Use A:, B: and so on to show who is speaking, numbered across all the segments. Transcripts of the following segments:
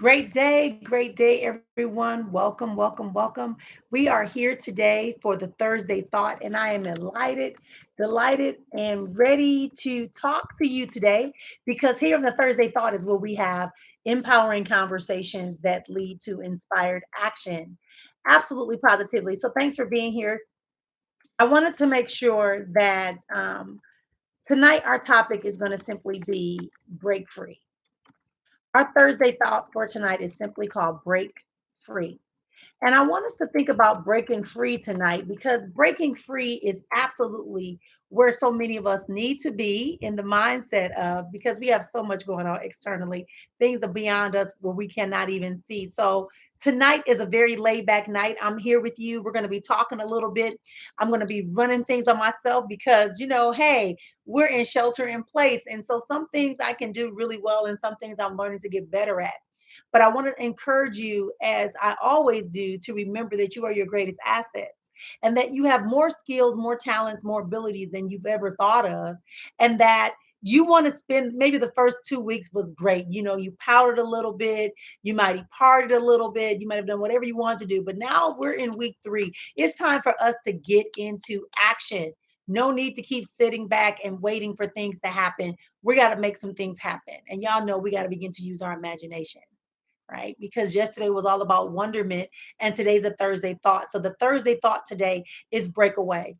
A: Great day, everyone. Welcome, welcome, welcome. We are here today for the Thursday Thought, and I am delighted, and ready to talk to you today because here on the Thursday Thought is where we have empowering conversations that lead to inspired action. Absolutely, positively. So, thanks for being here. I wanted to make sure that tonight our topic is going to simply be break free. Our Thursday thought for tonight is simply called break free. And I want us to think about breaking free tonight because breaking free is absolutely where so many of us need to be in the mindset of because we have so much going on externally. Things are beyond us where we cannot even see. So tonight is a very laid back night. I'm here with you. We're going to be talking a little bit. I'm going to be running things by myself because, hey, we're in shelter in place. And so some things I can do really well and some things I'm learning to get better at. But I want to encourage you, as I always do, to remember that you are your greatest assets and that you have more skills, more talents, more abilities than you've ever thought of. And that you want to spend maybe the first 2 weeks was great. You powdered a little bit, you might have partied a little bit, you might have done whatever you want to do. But now we're in week 3. It's time for us to get into action. No need to keep sitting back and waiting for things to happen. We got to make some things happen. And y'all know we got to begin to use our imagination, right? Because yesterday was all about wonderment and today's a Thursday thought. So the Thursday thought today is breakaway.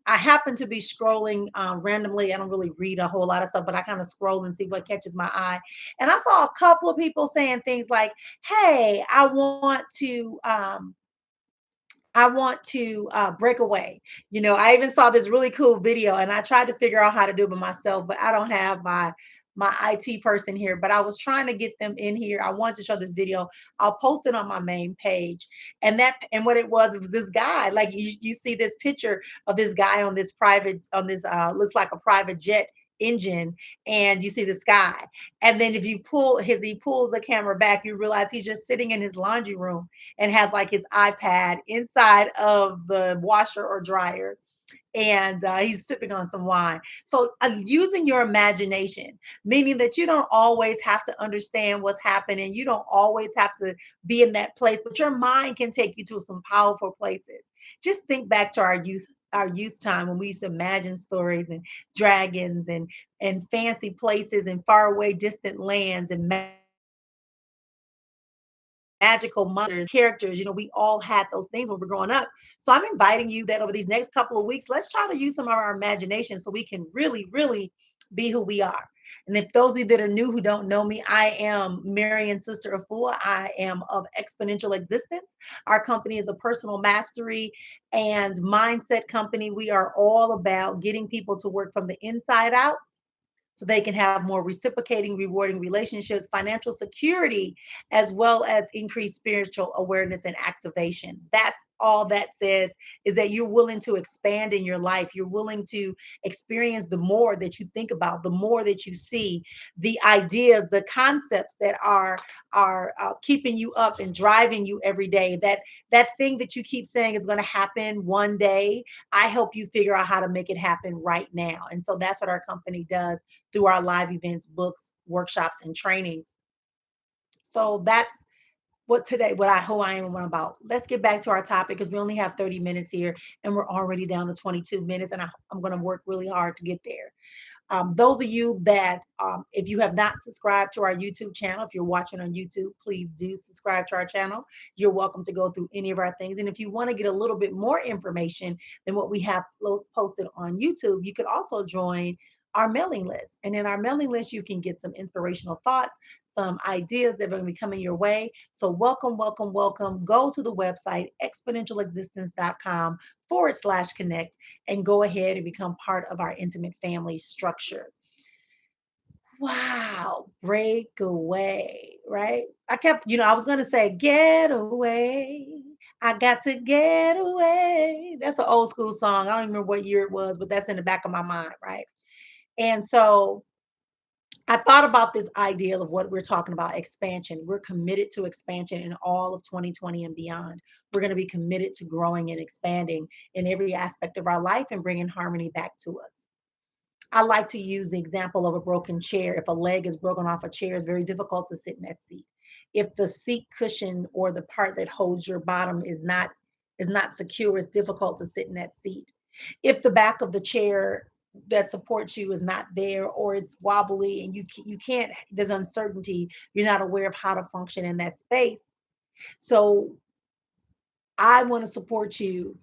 A: I happen to be scrolling randomly. I don't really read a whole lot of stuff, but I kind of scroll and see what catches my eye. And I saw a couple of people saying things like, "Hey, I want to break away." I even saw this really cool video, and I tried to figure out how to do it by myself, but I don't have my IT person here. But I was trying to get them in here. I wanted to show this video. I'll post it on my main page. And what it was this guy. Like you see this picture of this guy on this looks like a private jet engine, and you see the sky. And then if you pull his he pulls the camera back, you realize he's just sitting in his laundry room and has like his iPad inside of the washer or dryer. And he's sipping on some wine. So, using your imagination, meaning that you don't always have to understand what's happening. You don't always have to be in that place, but your mind can take you to some powerful places. Just think back to our youth time when we used to imagine stories and dragons and fancy places and faraway distant lands and magical monsters, characters. We all had those things when we were growing up. So I'm inviting you that over these next couple of weeks, let's try to use some of our imagination so we can really be who we are. And if those of you that are new who don't know me, I am Marrian Sister Efua. I am of Exponential Existence. Our company is a personal mastery and mindset company. We are all about getting people to work from the inside out so they can have more reciprocating, rewarding relationships, financial security, as well as increased spiritual awareness and activation. That's all that says is that you're willing to expand in your life. You're willing to experience the more that you think about, the more that you see, the ideas, the concepts that are keeping you up and driving you every day. That thing that you keep saying is going to happen one day. I help you figure out how to make it happen right now. And so that's what our company does through our live events, books, workshops, and trainings. So that's who I am and what I'm about. Let's get back to our topic because we only have 30 minutes here and we're already down to 22 minutes, and I'm going to work really hard to get there. Those of you that, if you have not subscribed to our YouTube channel, if you're watching on YouTube, please do subscribe to our channel. You're welcome to go through any of our things. And if you want to get a little bit more information than what we have posted on YouTube, you could also join our mailing list. And in our mailing list, you can get some inspirational thoughts, some ideas that are going to be coming your way. So, welcome, welcome, welcome. Go to the website exponentialexistence.com/connect and go ahead and become part of our intimate family structure. Wow, break away, right? I was going to say, get away. I got to get away. That's an old school song. I don't even remember what year it was, but that's in the back of my mind, right? And so I thought about this idea of what we're talking about expansion. We're committed to expansion in all of 2020 and beyond. We're going to be committed to growing and expanding in every aspect of our life and bringing harmony back to us. I like to use the example of a broken chair. If a leg is broken off a chair, it's very difficult to sit in that seat. If the seat cushion or the part that holds your bottom is not secure, it's difficult to sit in that seat. If the back of the chair that supports you is not there, or it's wobbly and you can't, there's uncertainty, you're not aware of how to function in that space. So I want to support you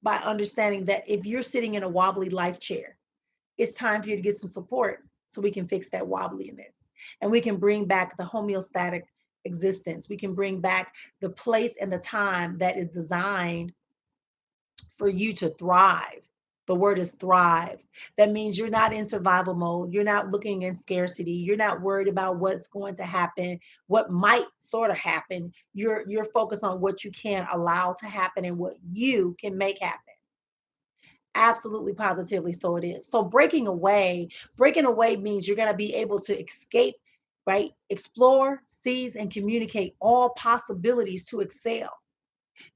A: by understanding that if you're sitting in a wobbly life chair, it's time for you to get some support so we can fix that wobbliness and we can bring back the homeostatic existence. We can bring back the place and the time that is designed for you to thrive. The word is thrive. That means you're not in survival mode. You're not looking in scarcity. You're not worried about what's going to happen, what might sort of happen. You're focused on what you can allow to happen and what you can make happen. Absolutely, positively, so it is. So breaking away means you're going to be able to escape, right? Explore, seize, and communicate all possibilities to excel.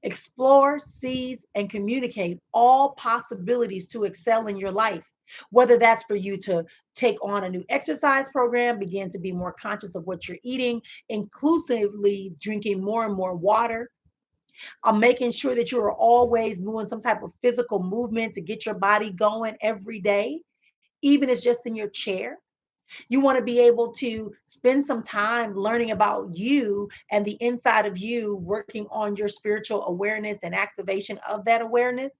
A: Explore, seize, and communicate all possibilities to excel in your life. Whether that's for you to take on a new exercise program, begin to be more conscious of what you're eating, inclusively drinking more and more water, making sure that you are always doing some type of physical movement to get your body going every day, even if it's just in your chair. You want to be able to spend some time learning about you and the inside of you, working on your spiritual awareness and activation of that awareness.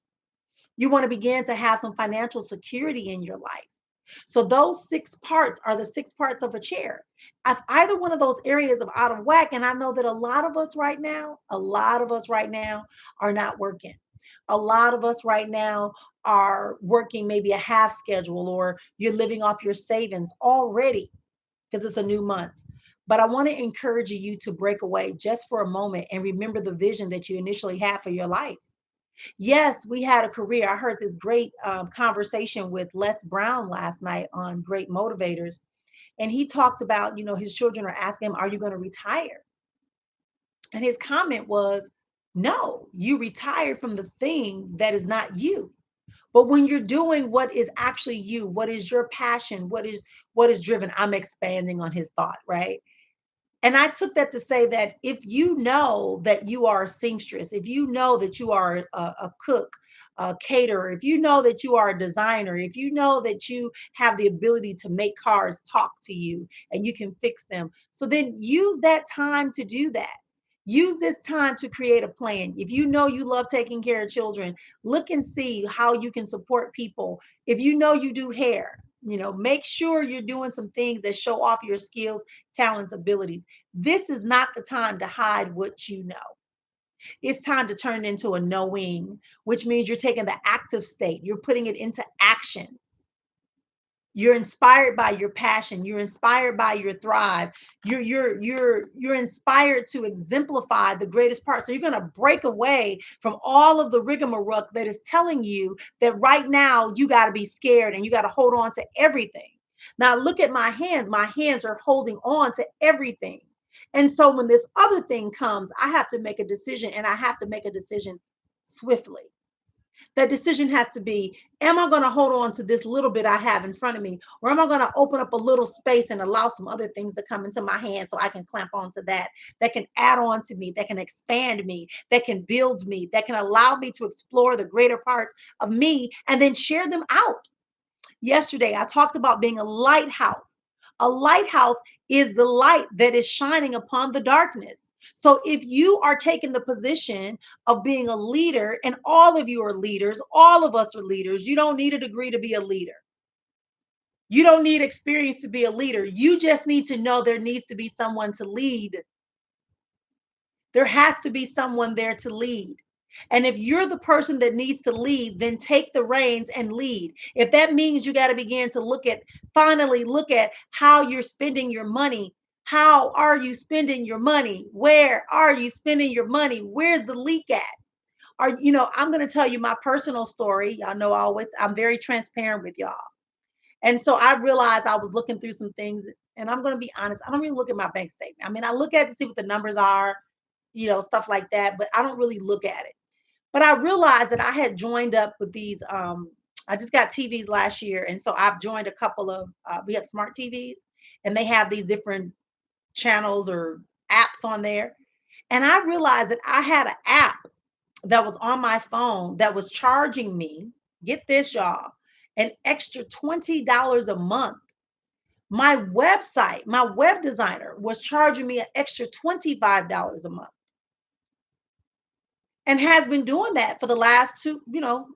A: You want to begin to have some financial security in your life. So those six parts are the six parts of a chair. If either one of those areas are out of whack, and I know that a lot of us right now are not working. A lot of us right now are working maybe a half schedule, or you're living off your savings already because it's a new month. But I want to encourage you to break away just for a moment and remember the vision that you initially had for your life. Yes, we had a career. I heard this great conversation with Les Brown last night on Great Motivators. And he talked about, his children are asking him, are you going to retire? And his comment was, no, you retire from the thing that is not you. But when you're doing what is actually you, what is your passion, what is driven, I'm expanding on his thought, right? And I took that to say that if you know that you are a seamstress, if you know that you are a cook, a caterer, if you know that you are a designer, if you know that you have the ability to make cars talk to you and you can fix them, so then use that time to do that. Use this time to create a plan. If you know you love taking care of children, look and see how you can support people. If you know you do hair, make sure you're doing some things that show off your skills, talents, abilities. This is not the time to hide what you know. It's time to turn it into a knowing, which means you're taking the active state, you're putting it into action. You're inspired by your passion. You're inspired by your thrive. You're inspired to exemplify the greatest part. So you're going to break away from all of the rigmarole that is telling you that right now you got to be scared and you got to hold on to everything. Now look at my hands. My hands are holding on to everything. And so when this other thing comes, I have to make a decision, and I have to make a decision swiftly. That decision has to be, am I going to hold on to this little bit I have in front of me? Or am I going to open up a little space and allow some other things to come into my hand so I can clamp onto that can add on to me, that can expand me, that can build me, that can allow me to explore the greater parts of me and then share them out. Yesterday, I talked about being a lighthouse. A lighthouse is the light that is shining upon the darkness. So if you are taking the position of being a leader, and all of you are leaders, all of us are leaders, you don't need a degree to be a leader. You don't need experience to be a leader. You just need to know there needs to be someone to lead. There has to be someone there to lead. And if you're the person that needs to lead, then take the reins and lead. If that means you got to begin to finally look at how you're spending your money. How are you spending your money? Where are you spending your money? Where's the leak at? I'm going to tell you my personal story. Y'all know I'm very transparent with y'all. And so I realized I was looking through some things, and I'm going to be honest, I don't really look at my bank statement. I mean, I look at it to see what the numbers are, stuff like that, but I don't really look at it. But I realized that I had joined up with these. I just got TVs last year, and so I've joined a couple of. We have smart TVs, and they have these different channels or apps on there. And I realized that I had an app that was on my phone that was charging me, get this, y'all, an extra $20 a month. My website, my web designer was charging me an extra $25 a month and has been doing that for the last two,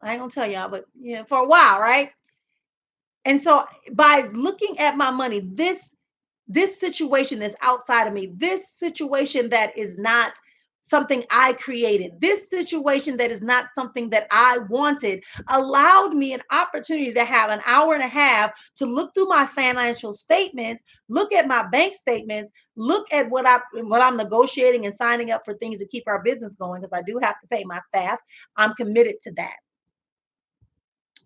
A: I ain't gonna tell y'all, but for a while, right? And so by looking at my money, this situation that's outside of me, this situation that is not something I created, this situation that is not something that I wanted, allowed me an opportunity to have an hour and a half to look through my financial statements, look at my bank statements, look at what I'm negotiating and signing up for things to keep our business going, because I do have to pay my staff. I'm committed to that.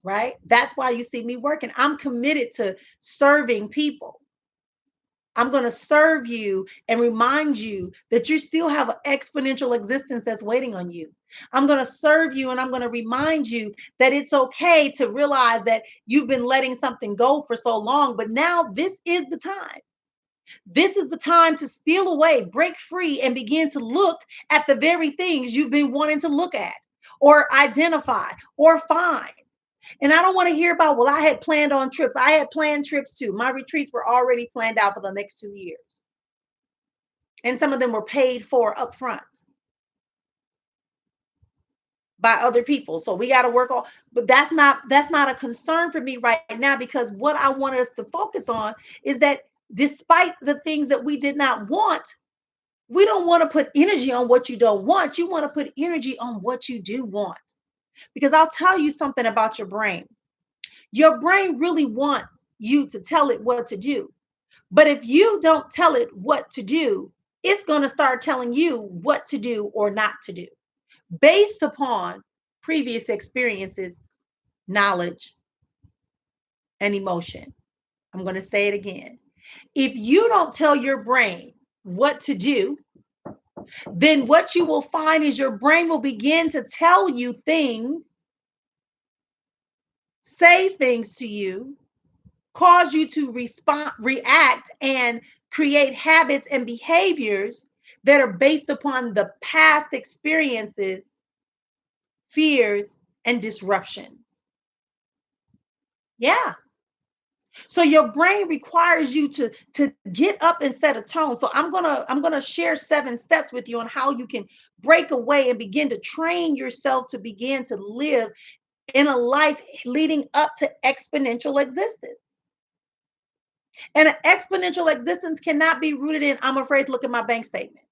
A: Right? That's why you see me working. I'm committed to serving people. I'm going to serve you and remind you that you still have an exponential existence that's waiting on you. I'm going to serve you and I'm going to remind you that it's okay to realize that you've been letting something go for so long, but now this is the time. This is the time to steal away, break free, and begin to look at the very things you've been wanting to look at or identify or find. And I don't want to hear about, well, I had planned on trips. I had planned trips too. My retreats were already planned out for the next 2 years. And some of them were paid for upfront by other people. So we got to work on, but that's not a concern for me right now, because what I want us to focus on is that despite the things that we did not want, we don't want to put energy on what you don't want. You want to put energy on what you do want. Because I'll tell you something about your brain. Your brain really wants you to tell it what to do. But if you don't tell it what to do, it's going to start telling you what to do or not to do based upon previous experiences, knowledge, and emotion. I'm going to say it again. If you don't tell your brain what to do, then what you will find is your brain will begin to tell you things, say things to you, cause you to respond, react, and create habits and behaviors that are based upon the past experiences, fears, and disruptions. Yeah. So your brain requires you to get up and set a tone. So I'm gonna share 7 steps with you on how you can break away and begin to train yourself to begin to live in a life leading up to exponential existence. And an exponential existence cannot be rooted in, I'm afraid to look at my bank statement.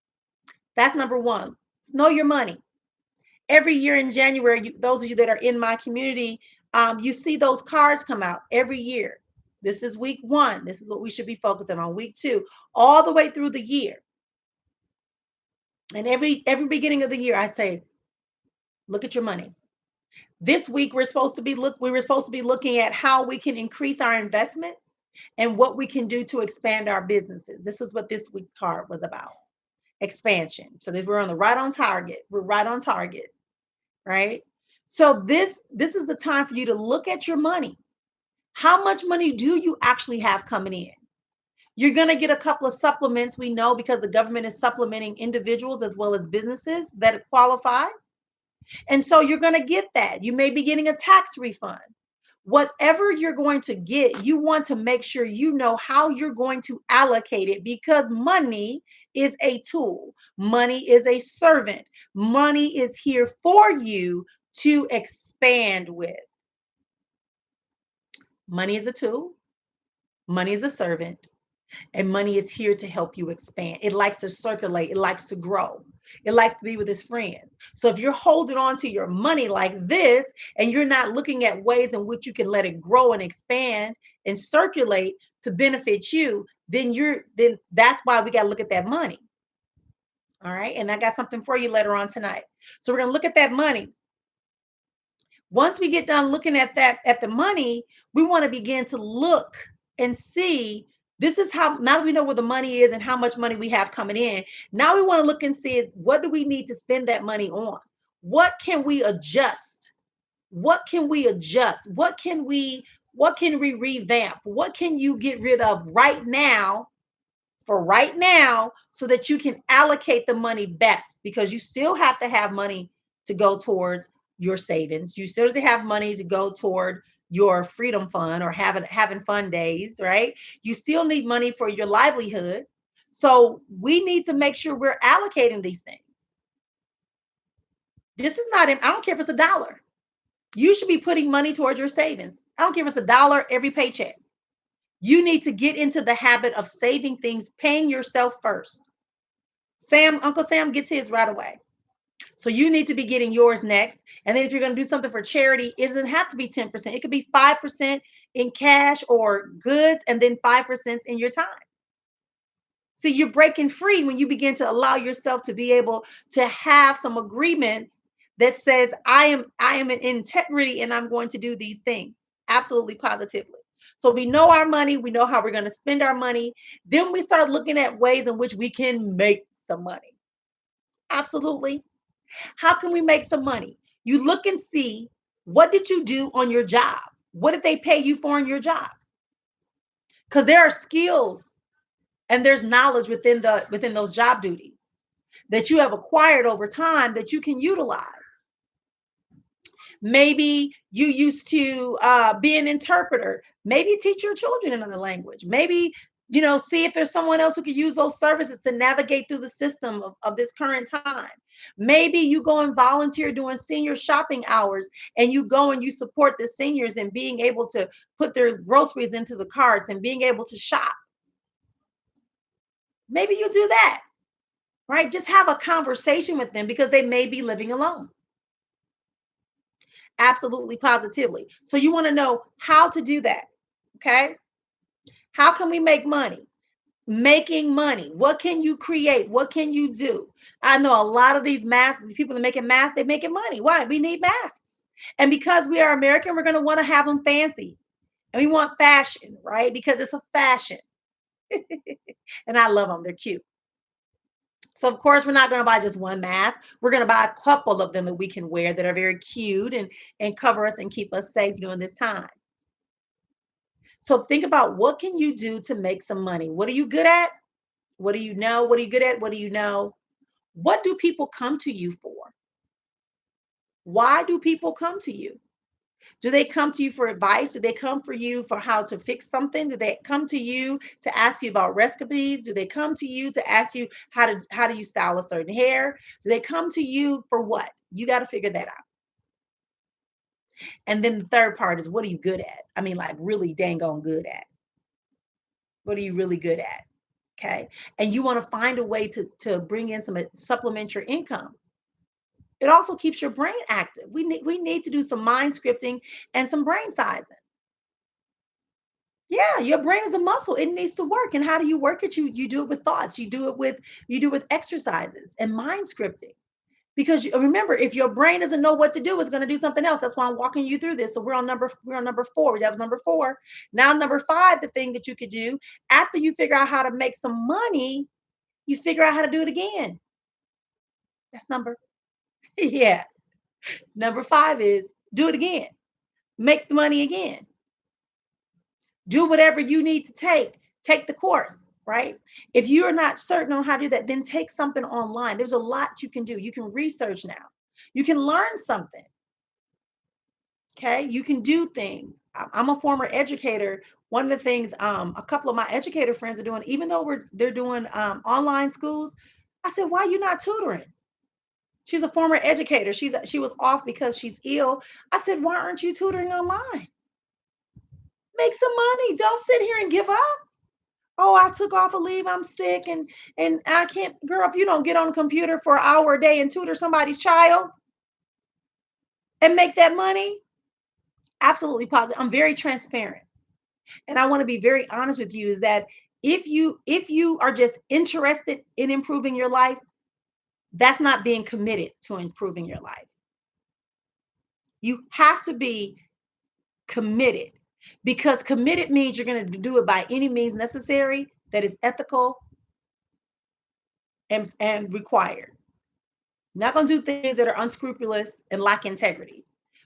A: That's number one. Know your money. Every year in January, those of you that are in my community, you see those cards come out every year. This is week 1. This is what we should be focusing on. Week 2, all the way through the year. And every beginning of the year, I say, look at your money. This week, we were supposed to be looking at how we can increase our investments and what we can do to expand our businesses. This is what this week's card was about. Expansion. So that we're on the right on target. We're right on target, right? So this is the time for you to look at your money. How much money do you actually have coming in? You're going to get a couple of supplements, we know, because the government is supplementing individuals as well as businesses that qualify. And so you're going to get that. You may be getting a tax refund. Whatever you're going to get, you want to make sure you know how you're going to allocate it, because money is a tool. Money is a servant. Money is here for you to expand with. Money is a tool. Money is a servant. And money is here to help you expand. It likes to circulate. It likes to grow. It likes to be with its friends. So if you're holding on to your money like this and you're not looking at ways in which you can let it grow and expand and circulate to benefit you, then that's why we got to look at that money. All right. And I got something for you later on tonight. So we're going to look at that money. Once we get done looking at the money, we want to begin to look and see, this is how, now that we know where the money is and how much money we have coming in, now we want to look and see is, what do we need to spend that money on? What can we adjust? What can we adjust? What can we revamp? What can you get rid of right now for right now so that you can allocate the money best, because you still have to have money to go towards your savings. You still have to have money to go toward your freedom fund or having fun days, right? You still need money for your livelihood. So we need to make sure we're allocating these things. This is not, I don't care if it's a dollar. You should be putting money towards your savings. I don't care if it's a dollar every paycheck. You need to get into the habit of saving things, paying yourself first. Uncle Sam gets his right away. So you need to be getting yours next. And then if you're going to do something for charity, it doesn't have to be 10%. It could be 5% in cash or goods, and then 5% in your time. See, you're breaking free when you begin to allow yourself to be able to have some agreements that says, I am in integrity and I'm going to do these things. Absolutely, positively. So we know our money, we know how we're going to spend our money. Then we start looking at ways in which we can make some money. Absolutely. How can we make some money? You look and see, what did you do on your job? What did they pay you for in your job? Because there are skills and there's knowledge within those job duties that you have acquired over time that you can utilize. Maybe you used to be an interpreter. Maybe teach your children another language. Maybe, see if there's someone else who could use those services to navigate through the system of this current time. Maybe you go and volunteer doing senior shopping hours, and you go and you support the seniors and being able to put their groceries into the carts and being able to shop. Maybe you do that, right? Just have a conversation with them because they may be living alone. Absolutely, positively. So you want to know how to do that. Okay. How can we make money? Making money. What can you create? What can you do? I know a lot of these masks, these people that making masks, they making money. Why? We need masks. And because we are American, we're going to want to have them fancy. And we want fashion, right? Because it's a fashion. And I love them. They're cute. So of course, we're not going to buy just one mask. We're going to buy a couple of them that we can wear that are very cute and cover us and keep us safe during this time. So think about, what can you do to make some money? What are you good at? What do you know? What are you good at? What do you know? What do people come to you for? Why do people come to you? Do they come to you for advice? Do they come for you for how to fix something? Do they come to you to ask you about recipes? Do they come to you to ask you how do you style a certain hair? Do they come to you for what? You got to figure that out. And then the third part is, what are you good at? I mean, like, really dang on good at. What are you really good at? Okay. And you want to find a way to bring in some supplement your income. It also keeps your brain active. We need to do some mind scripting and some brain sizing. Yeah, your brain is a muscle. It needs to work. And how do you work it? You do it with thoughts. You do it with exercises and mind scripting. Because remember, if your brain doesn't know what to do, it's going to do something else. That's why I'm walking you through this. So we're on number 4. That was number 4. Now number 5, the thing that you could do after you figure out how to make some money, you figure out how to do it again. That's number yeah. Number 5 is do it again. Make the money again. Do whatever you need to take the course, right? If you're not certain on how to do that, then take something online. There's a lot you can do. You can research now. You can learn something. Okay, you can do things. I'm a former educator. One of the things a couple of my educator friends are doing, even though they're doing online schools, I said, why are you not tutoring? She's a former educator. She was off because she's ill. I said, why aren't you tutoring online? Make some money. Don't sit here and give up. Oh, I took off a leave. I'm sick and I can't. Girl, if you don't get on a computer for an hour a day and tutor somebody's child and make that money, absolutely positive. I'm very transparent. And I want to be very honest with you, is that if you are just interested in improving your life, that's not being committed to improving your life. You have to be committed, because committed means you're going to do it by any means necessary that is ethical and required. Not going to do things that are unscrupulous and lack integrity.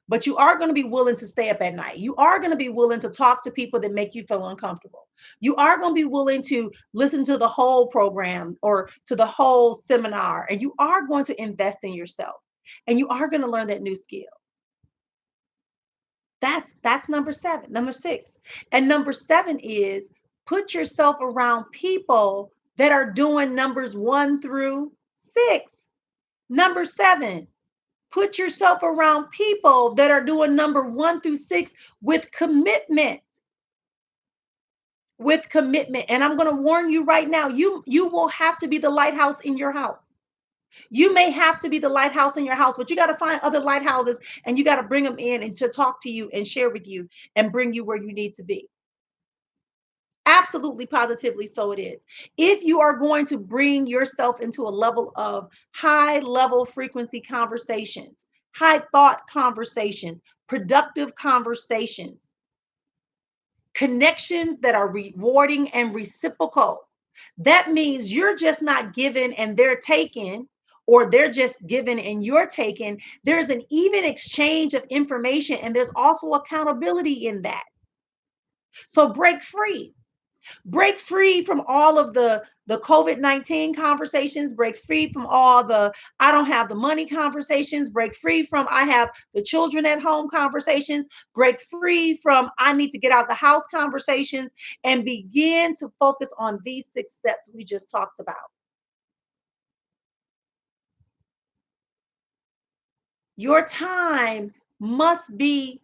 A: But you are going to be willing to stay up at night. You are going to be willing to talk to people that make you feel uncomfortable. You are going to be willing to listen to the whole program or to the whole seminar, and you are going to invest in yourself, and you are going to learn that new skill. That's number 7. Number 6. And number 7 is put yourself around people that are doing numbers 1 through 6. Number 7, put yourself around people that are doing number 1 through 6 with commitment. With commitment. And I'm going to warn you right now, you will have to be the lighthouse in your house. You may have to be the lighthouse in your house, but you got to find other lighthouses and you got to bring them in and to talk to you and share with you and bring you where you need to be. Absolutely, positively, so it is. If you are going to bring yourself into a level of high level frequency conversations, high thought conversations, productive conversations, connections that are rewarding and reciprocal, that means you're just not giving and they're taking, or they're just giving and you're taking. There's an even exchange of information, and there's also accountability in that. So break free. Break free from all of the COVID-19 conversations, break free from all the I don't have the money conversations, break free from I have the children at home conversations, break free from I need to get out the house conversations, and begin to focus on these 6 steps we just talked about. Your time must be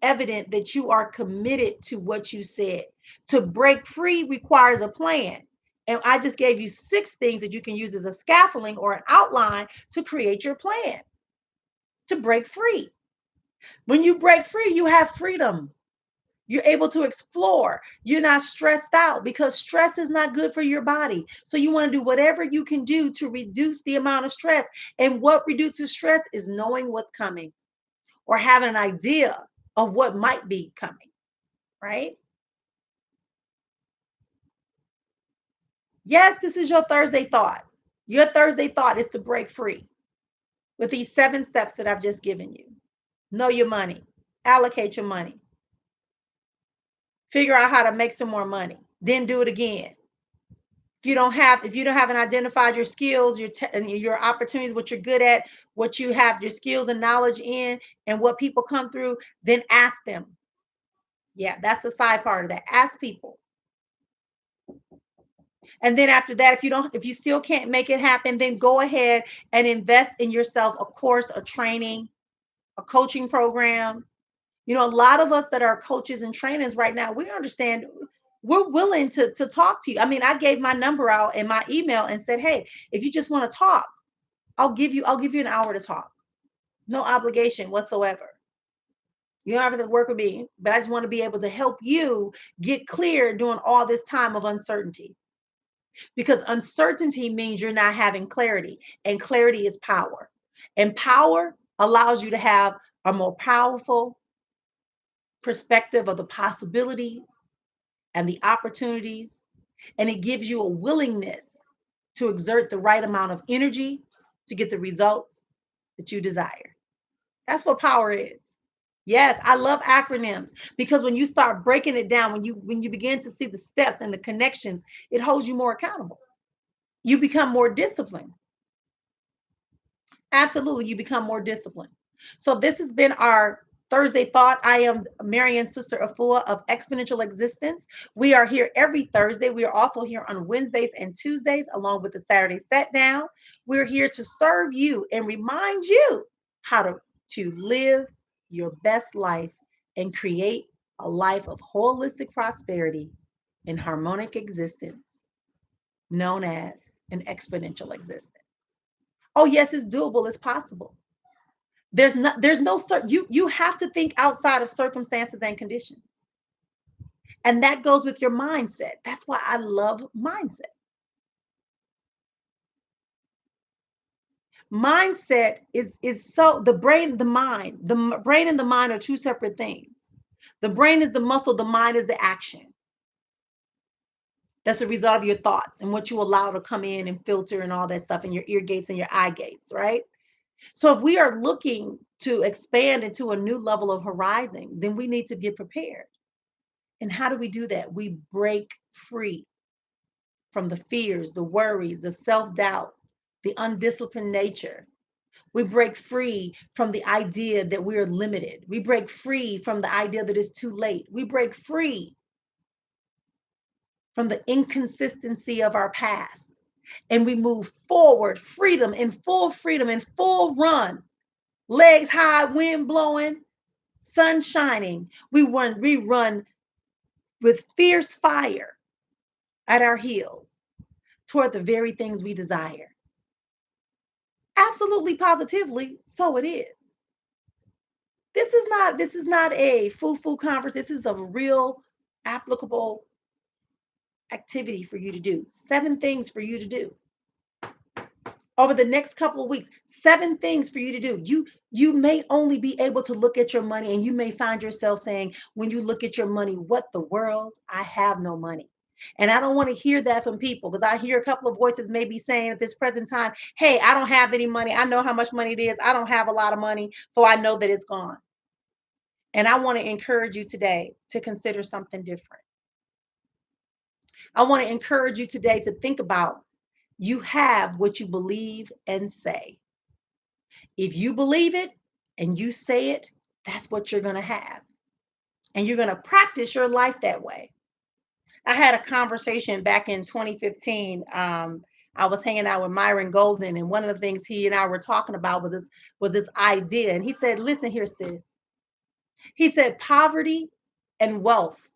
A: evident that you are committed to what you said. To break free requires a plan. And I just gave you 6 things that you can use as a scaffolding or an outline to create your plan to break free. When you break free, you have freedom. You're able to explore. You're not stressed out because stress is not good for your body. So you want to do whatever you can do to reduce the amount of stress. And what reduces stress is knowing what's coming or having an idea of what might be coming, right? Yes, this is your Thursday thought. Your Thursday thought is to break free with these 7 steps that I've just given you. Know your money, allocate your money, figure out how to make some more money, then do it again. If you don't haven't identified your skills, and your opportunities, what you're good at, what you have your skills and knowledge in, and what people come through, then ask them. Yeah, that's the side part of that. Ask people. And then after that, if you still can't make it happen, then go ahead and invest in yourself, a course, a training, a coaching program. A lot of us that are coaches and trainers right now, we understand we're willing to talk to you. I mean, I gave my number out and my email and said, hey, if you just want to talk, I'll give you an hour to talk. No obligation whatsoever. You don't have to work with me, but I just want to be able to help you get clear during all this time of uncertainty. Because uncertainty means you're not having clarity, and clarity is power. And power allows you to have a more powerful perspective of the possibilities and the opportunities, and it gives you a willingness to exert the right amount of energy to get the results that you desire. That's what power is. Yes, I love acronyms because when you start breaking it down, when you begin to see the steps and the connections, it holds you more accountable. You become more disciplined. Absolutely, you become more disciplined. So this has been our Thursday thought. I am Marrian, sister Efua of Exponential Existence. We are here every Thursday. We are also here on Wednesdays and Tuesdays, along with the Saturday Set Down. We're here to serve you and remind you how to live your best life and create a life of holistic prosperity and harmonic existence, known as an exponential existence. Oh, yes, it's doable. It's possible. There's no you have to think outside of circumstances and conditions. And that goes with your mindset. That's why I love mindset. Mindset is so the brain, the mind, brain and the mind are 2 separate things. The brain is the muscle, the mind is the action. That's a result of your thoughts and what you allow to come in and filter and all that stuff, and your ear gates and your eye gates, right? So if we are looking to expand into a new level of horizon, then we need to get prepared. And how do we do that? We break free from the fears, the worries, the self doubt, the undisciplined nature. We break free from the idea that we're limited. We break free from the idea that it's too late. We break free from the inconsistency of our past. And we move forward, freedom, in full run, legs high, wind blowing, sun shining. We run with fierce fire at our heels toward the very things we desire. Absolutely positively, so it is. This is not a foo-foo conference. This is a real applicable activity for you to do. 7 things for you to do over the next couple of weeks. 7 things for you to do. You may only be able to look at your money, and you may find yourself saying, when you look at your money, what the world? I have no money. And I don't want to hear that from people, because I hear a couple of voices maybe saying at this present time, hey, I don't have any money. I know how much money it is. I don't have a lot of money, so I know that it's gone. And I want to encourage you today to consider something different. I want to encourage you today to think about, you have what you believe and say. If you believe it and you say it, that's what you're going to have. And you're going to practice your life that way. I had a conversation back in 2015. I was hanging out with Myron Golden, and one of the things he and I were talking about was this idea. And he said, listen here, sis. He said, poverty and wealth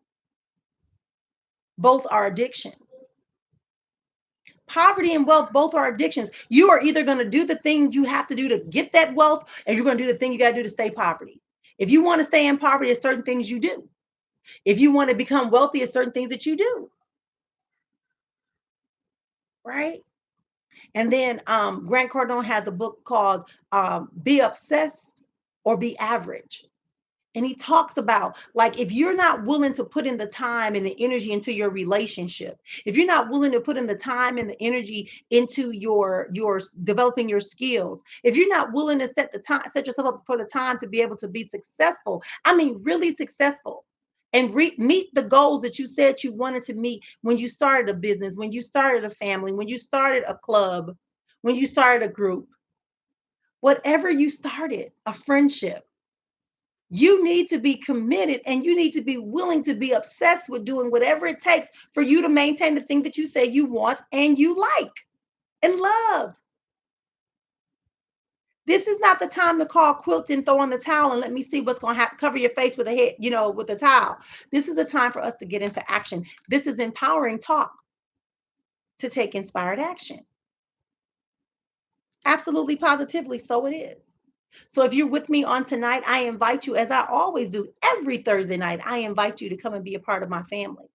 A: both are addictions. Poverty and wealth both are addictions. You are either going to do the things you have to do to get that wealth, and you're going to do the thing you got to do to stay poverty. If you want to stay in poverty, there's certain things you do. If you want to become wealthy, there's certain things that you do, right? And then Grant Cardone has a book called Be Obsessed or Be Average. And he talks about, like, if you're not willing to put in the time and the energy into your relationship, if you're not willing to put in the time and the energy into your developing your skills, if you're not willing to set yourself up for the time to be able to be successful, I mean really successful, and meet the goals that you said you wanted to meet when you started a business, when you started a family, when you started a club, when you started a group, whatever you started, a friendship, you need to be committed, and you need to be willing to be obsessed with doing whatever it takes for you to maintain the thing that you say you want and you like and love. This is not the time to call quilt and throw on the towel and let me see what's going to happen. Cover your face with a head, with a towel. This is a time for us to get into action. This is empowering talk to take inspired action. Absolutely, positively, so it is. So if you're with me on tonight, I invite you, as I always do every Thursday night, I invite you to come and be a part of my family.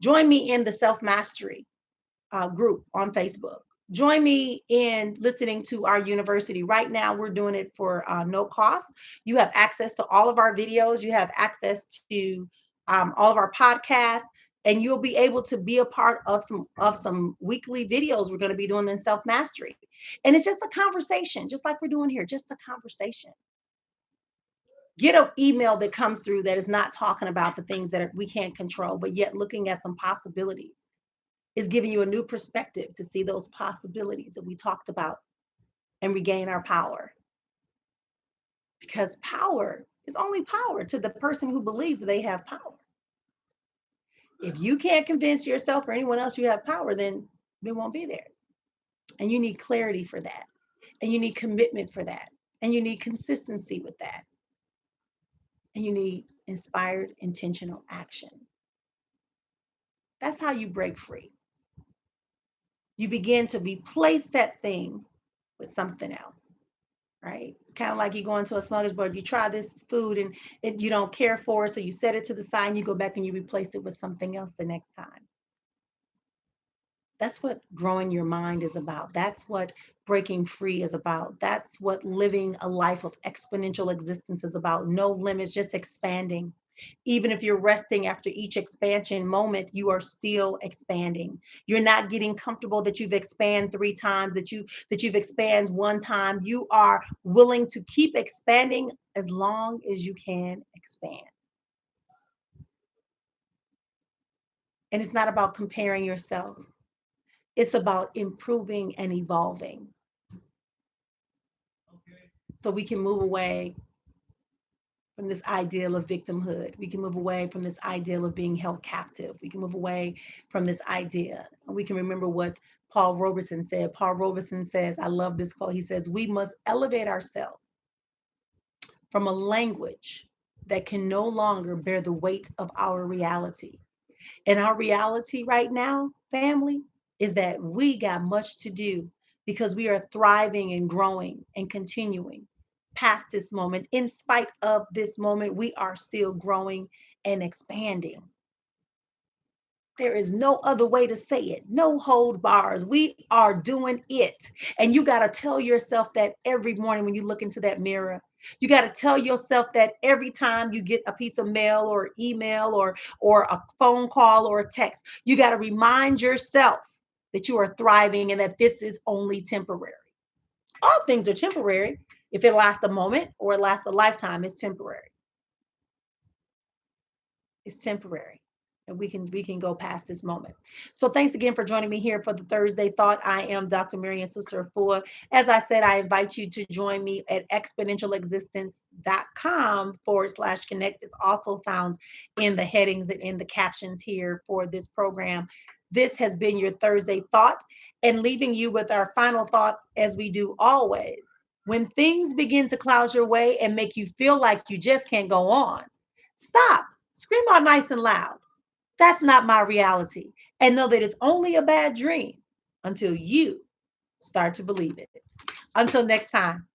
A: Join me in the Self Mastery group on Facebook. Join me in listening to our university. Right now, we're doing it for no cost. You have access to all of our videos. You have access to all of our podcasts, and you'll be able to be a part of some weekly videos we're going to be doing in self mastery. And it's just a conversation, just like we're doing here, just a conversation. Get an email that comes through that is not talking about the things that we can't control, but yet looking at some possibilities, is giving you a new perspective to see those possibilities that we talked about and regain our power. Because power is only power to the person who believes that they have power. If you can't convince yourself or anyone else you have power, then they won't be there. And you need clarity for that. And you need commitment for that. And you need consistency with that. And you need inspired, intentional action. That's how you break free. You begin to replace that thing with something else, right? It's kind of like you go into a smorgasbord, you try this food and you don't care for it, so you set it to the side and you go back and you replace it with something else the next time. That's what growing your mind is about. That's what breaking free is about. That's what living a life of exponential existence is about. No limits, just expanding. Even if you're resting after each expansion moment, you are still expanding. You're not getting comfortable that you've expanded 3 times, that you've expanded 1 time. You are willing to keep expanding as long as you can expand. And it's not about comparing yourself. It's about improving and evolving so we can move away from this ideal of victimhood. We can move away from this ideal of being held captive. We can move away from this idea. And we can remember what Paul Robeson said. Paul Robeson says, I love this quote. He says, we must elevate ourselves from a language that can no longer bear the weight of our reality. And our reality right now, family, is that we got much to do because we are thriving and growing and continuing past this moment. In spite of this moment, we are still growing and expanding. There is no other way to say it. No hold bars. We are doing it. And you got to tell yourself that every morning when you look into that mirror. You got to tell yourself that every time you get a piece of mail or email or a phone call or a text. You got to remind yourself that you are thriving and that this is only temporary. All things are temporary. If it lasts a moment or it lasts a lifetime, it's temporary. It's temporary. And we can go past this moment. So thanks again for joining me here for the Thursday Thought. I am Dr. Marrian, Sister of Efua. As I said, I invite you to join me at exponentialexistence.com/connect. It's also found in the headings and in the captions here for this program. This has been your Thursday Thought, and leaving you with our final thought, as we do always. When things begin to cloud your way and make you feel like you just can't go on, stop. Scream out nice and loud. That's not my reality. And know that it's only a bad dream until you start to believe it. Until next time.